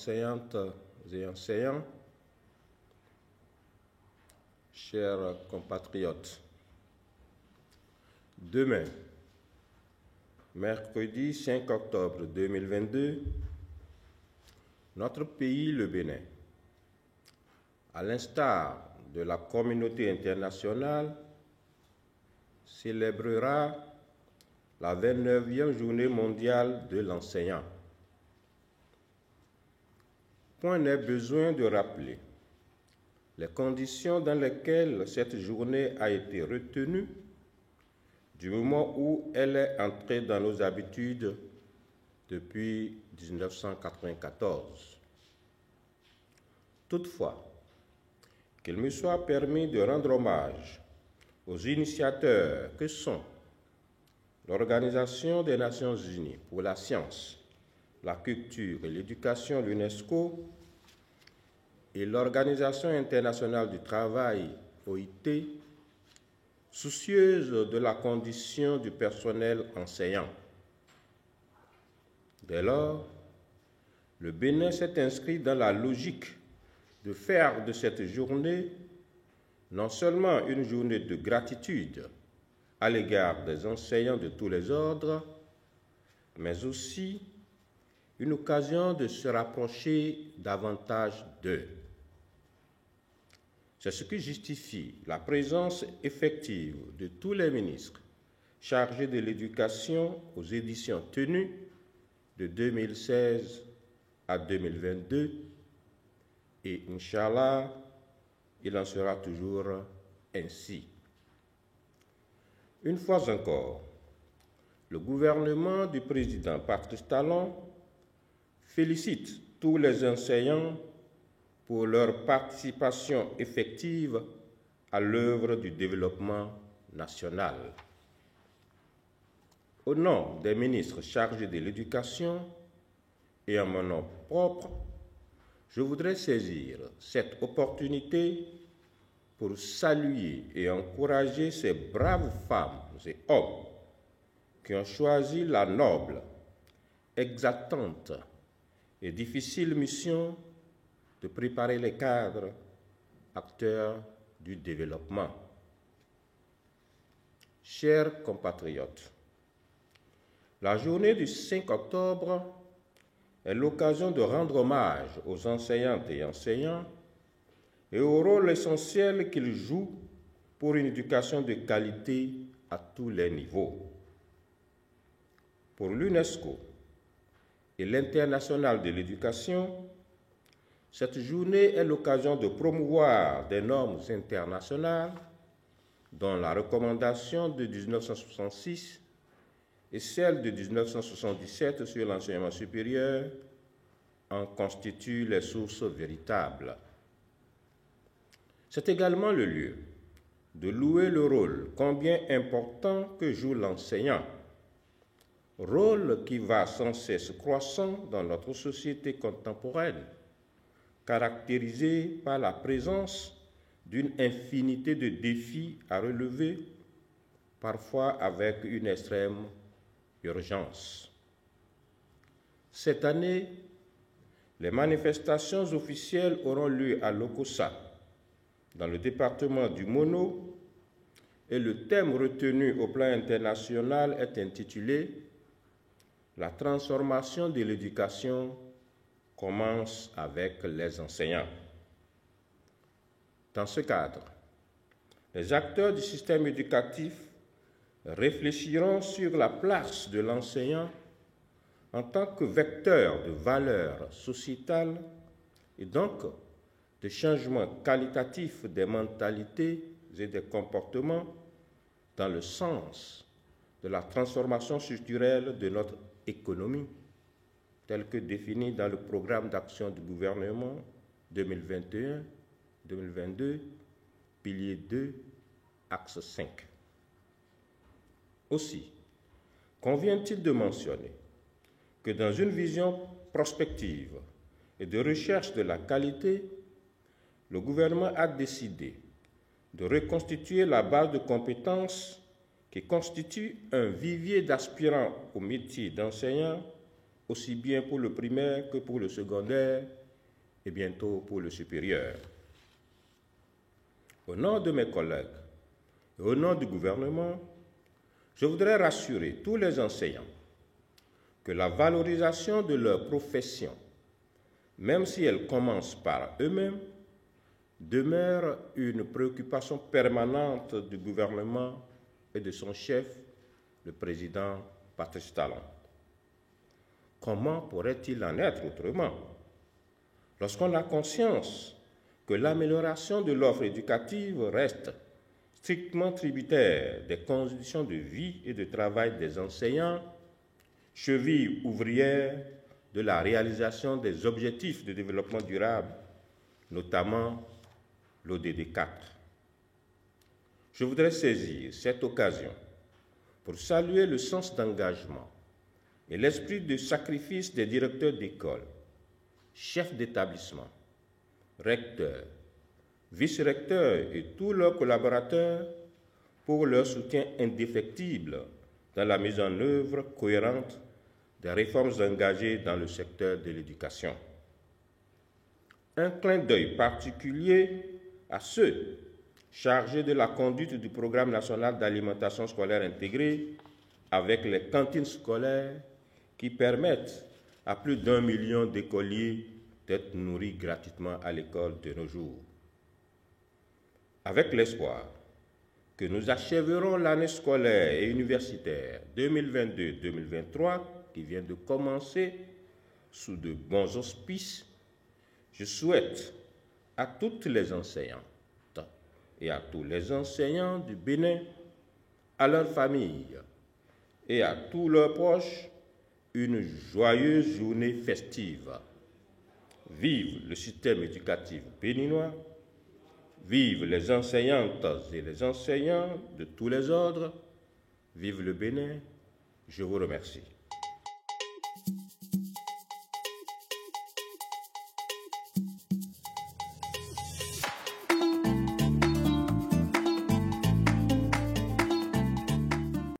enseignantes et enseignants, chers compatriotes, demain, mercredi 5 octobre 2022, notre pays, le Bénin, à l'instar de la communauté internationale, célébrera la 29e journée mondiale de l'enseignant. Point n'est besoin de rappeler les conditions dans lesquelles cette journée a été retenue du moment où elle est entrée dans nos habitudes depuis 1994. Toutefois, qu'il me soit permis de rendre hommage aux initiateurs que sont l'Organisation des Nations Unies pour la science, la culture et l'éducation, l'UNESCO, et l'Organisation internationale du travail, OIT, soucieuse de la condition du personnel enseignant. Dès lors, le Bénin s'est inscrit dans la logique de faire de cette journée non seulement une journée de gratitude à l'égard des enseignants de tous les ordres, mais aussi une occasion de se rapprocher davantage d'eux. C'est ce qui justifie la présence effective de tous les ministres chargés de l'éducation aux éditions tenues de 2016 à 2022 et, Inch'Allah, il en sera toujours ainsi. Une fois encore, le gouvernement du président Patrice Talon félicite tous les enseignants pour leur participation effective à l'œuvre du développement national. Au nom des ministres chargés de l'éducation et en mon nom propre, je voudrais saisir cette opportunité pour saluer et encourager ces braves femmes et hommes qui ont choisi la noble, exaltante et difficile mission de préparer les cadres, acteurs du développement. Chers compatriotes, la journée du 5 octobre est l'occasion de rendre hommage aux enseignantes et enseignants et au rôle essentiel qu'ils jouent pour une éducation de qualité à tous les niveaux. Pour l'UNESCO et l'Internationale de l'éducation, cette journée est l'occasion de promouvoir des normes internationales dont la recommandation de 1966 et celle de 1977 sur l'enseignement supérieur en constituent les sources véritables. C'est également le lieu de louer le rôle combien important que joue l'enseignant, rôle qui va sans cesse croissant dans notre société contemporaine, caractérisée par la présence d'une infinité de défis à relever, parfois avec une extrême urgence. Cette année, les manifestations officielles auront lieu à Lokossa, dans le département du Mono, et le thème retenu au plan international est intitulé « La transformation de l'éducation commence avec les enseignants ». Dans ce cadre, les acteurs du système éducatif réfléchiront sur la place de l'enseignant en tant que vecteur de valeurs sociétales et donc de changement qualitatif des mentalités et des comportements dans le sens de la transformation structurelle de notre économie, tel que défini dans le programme d'action du gouvernement 2021-2022, pilier 2, axe 5. Aussi, convient-il de mentionner que dans une vision prospective et de recherche de la qualité, le gouvernement a décidé de reconstituer la base de compétences qui constitue un vivier d'aspirants au métier d'enseignant, aussi bien pour le primaire que pour le secondaire et bientôt pour le supérieur. Au nom de mes collègues et au nom du gouvernement, je voudrais rassurer tous les enseignants que la valorisation de leur profession, même si elle commence par eux-mêmes, demeure une préoccupation permanente du gouvernement et de son chef, le président Patrice Talon. Comment pourrait-il en être autrement lorsqu'on a conscience que l'amélioration de l'offre éducative reste strictement tributaire des conditions de vie et de travail des enseignants, cheville ouvrière de la réalisation des objectifs de développement durable, notamment l'ODD 4. Je voudrais saisir cette occasion pour saluer le sens d'engagement et l'esprit de sacrifice des directeurs d'école, chefs d'établissement, recteurs, vice-recteurs et tous leurs collaborateurs pour leur soutien indéfectible dans la mise en œuvre cohérente des réformes engagées dans le secteur de l'éducation. Un clin d'œil particulier à ceux chargés de la conduite du programme national d'alimentation scolaire intégrée avec les cantines scolaires qui permettent à plus d'1 million d'écoliers d'être nourris gratuitement à l'école de nos jours. Avec l'espoir que nous achèverons l'année scolaire et universitaire 2022-2023 qui vient de commencer sous de bons auspices, je souhaite à toutes les enseignantes et à tous les enseignants du Bénin, à leurs familles et à tous leurs proches une joyeuse journée festive. Vive le système éducatif béninois, vive les enseignantes et les enseignants de tous les ordres, vive le Bénin, je vous remercie.